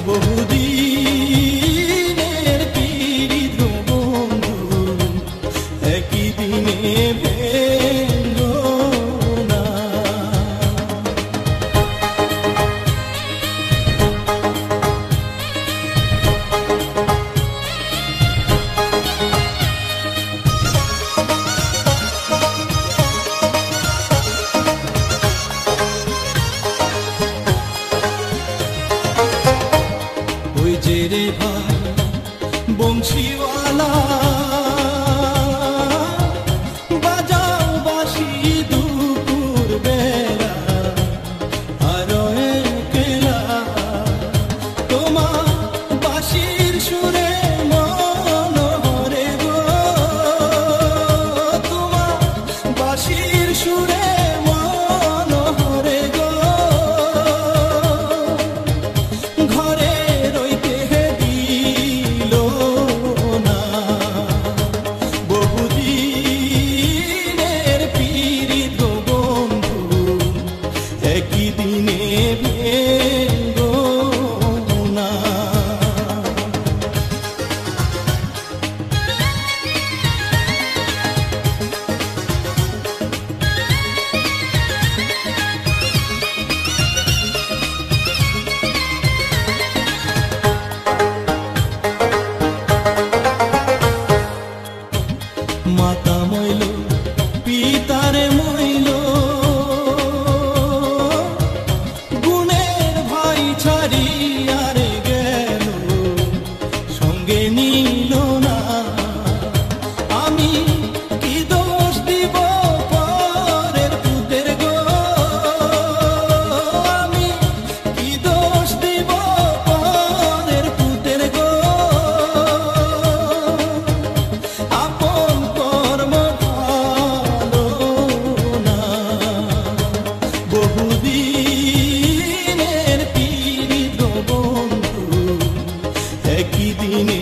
বহুদিনের পীড়িত বন্ধু একই দিনে ভেঙো না। ওই যে রে ভাই বংশীওয়ালা বাজাও বাঁশি দুপুর বেলা আর একলা তোমার বাঁশির সুরে মন হরে গো, তোমার বাঁশির সুরে মন হরে গো। ঘরে রইতে দিল না, বহুদিনের পীড়িত বন্ধু একই দিনে ভেঙো না। মাতা মইল পিতারে মইল, গুণের ভাই ছাড়িয়া রে গেল, সঙ্গে নিল না। আমি কি দোষ দিব পরের পুতের গো, আমি কি দোষ দিব পরের পুতের গো। আপন কর্ম ভালো না, বহুদিনের পীড়িত বন্ধু একই দিনে